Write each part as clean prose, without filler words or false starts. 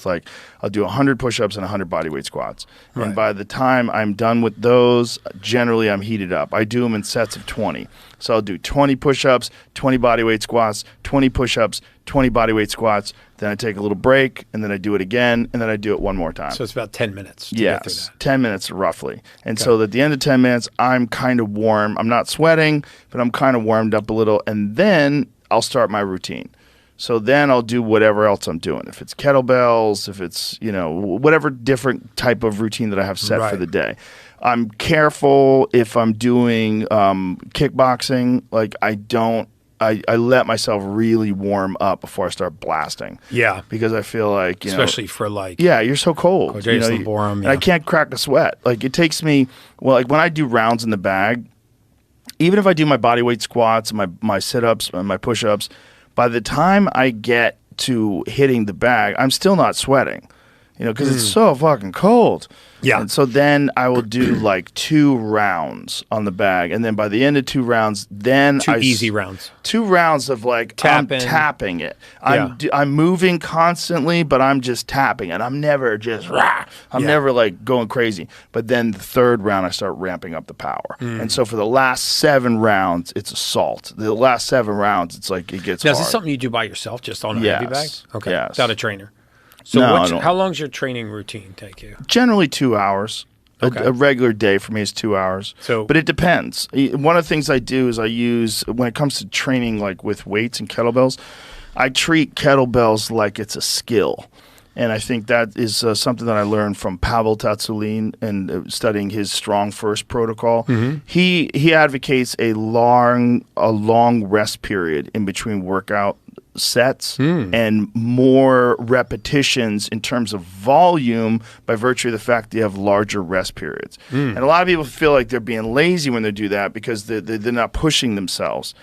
Like I'll do 100 push-ups and 100 bodyweight squats. Right. And by the time I'm done with those, generally I'm heated up. I do them in sets of 20. So I'll do 20 push-ups, 20 bodyweight squats, 20 push-ups, 20 bodyweight squats. Then I take a little break, and then I do it again, and then I do it one more time. So it's about 10 minutes to get through Yes, that. 10 minutes roughly. And so at the end of 10 minutes, I'm kind of warm. I'm not sweating, but I'm kind of warmed up a little. And then I'll start my routine. So then I'll do whatever else I'm doing. If it's kettlebells, if it's, whatever different type of routine that I have set for the day. I'm careful if I'm doing kickboxing. Like I let myself really warm up before I start blasting. Yeah. Because I feel like, especially for like. Yeah, you're so cold. And I can't crack a sweat. Like it takes me, like when I do rounds in the bag, even if I do my bodyweight squats, my sit-ups, and my push-ups, by the time I get to hitting the bag, I'm still not sweating, because it's so fucking cold. Yeah. And so then I will do like 2 rounds on the bag. And then by the end of 2 rounds, then easy rounds. 2 rounds of like I'm tapping it. I'm moving constantly, but I'm just tapping it. I'm never just never like going crazy. But then the 3rd round, I start ramping up the power. And so for the last 7 rounds, it's assault. The last 7 rounds, it's like it gets hard. Is this something you do by yourself, just on a heavy bag? Okay. Yes. Without a trainer? So how long's your training routine take you? Generally 2 hours. Okay. A regular day for me is 2 hours. But it depends. One of the things I do is I use, when it comes to training like with weights and kettlebells, I treat kettlebells like it's a skill. And I think that is something that I learned from Pavel Tsatsouline and studying his Strong First protocol. Mm-hmm. He advocates a long rest period in between workout sets and more repetitions in terms of volume by virtue of the fact that you have larger rest periods. And a lot of people feel like they're being lazy when they do that because they're not pushing themselves.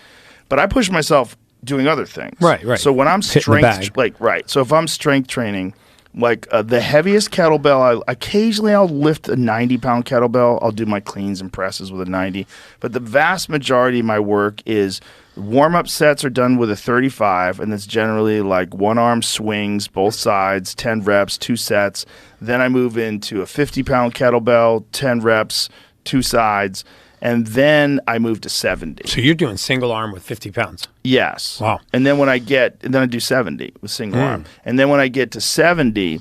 But I push myself doing other things. Right. So when I'm so if I'm strength training, like the heaviest kettlebell, occasionally I'll lift a 90-pound kettlebell. I'll do my cleans and presses with a 90. But the vast majority of my work is warm-up sets are done with a 35, and it's generally like one-arm swings, both sides, 10 reps, 2 sets. Then I move into a 50-pound kettlebell, 10 reps, 2 sides. And then I move to 70. So you're doing single arm with 50 pounds? Yes. Wow. And then I do 70 with single arm. And then when I get to 70,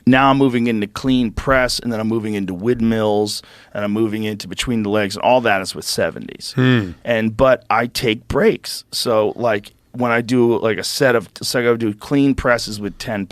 now I'm moving into clean press, and then I'm moving into windmills, and I'm moving into between the legs, and all that is with 70s. But I take breaks. So like when I do like I do clean presses with 10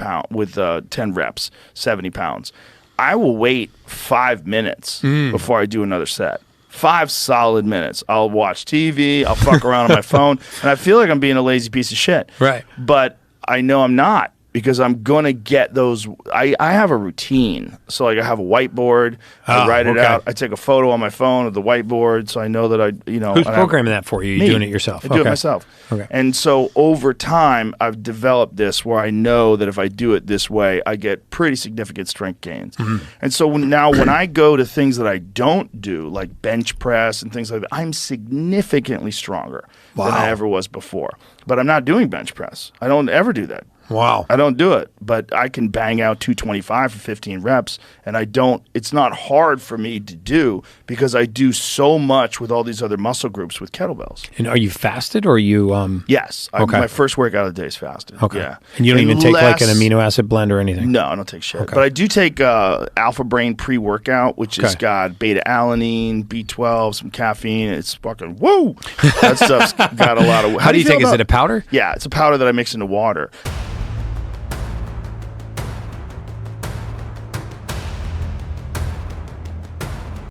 reps, 70 pounds. I will wait 5 minutes before I do another set. 5 solid minutes. I'll watch TV. I'll fuck around on my phone. And I feel like I'm being a lazy piece of shit. Right. But I know I'm not, because I'm going to get those. I have a routine. So like I have a whiteboard. I write it out. I take a photo on my phone of the whiteboard so I know that Who's programming that for you? You're doing it yourself? I do it myself. Okay. And so over time, I've developed this where I know that if I do it this way, I get pretty significant strength gains. And so when I go to things that I don't do, like bench press and things like that, I'm significantly stronger than I ever was before. But I'm not doing bench press. I don't ever do that. Wow. I don't do it, but I can bang out 225 for 15 reps, and it's not hard for me to do because I do so much with all these other muscle groups with kettlebells. And are you fasted, or are you Yes. My first workout of the day is fasted. Okay. Yeah. And you don't even take like an amino acid blend or anything? No, I don't take shit. Okay. But I do take Alpha Brain pre-workout, which has got beta-alanine, B12, some caffeine. It's fucking woo! That stuff's got a lot of... How do you take it? Is it a powder? Yeah, it's a powder that I mix into water.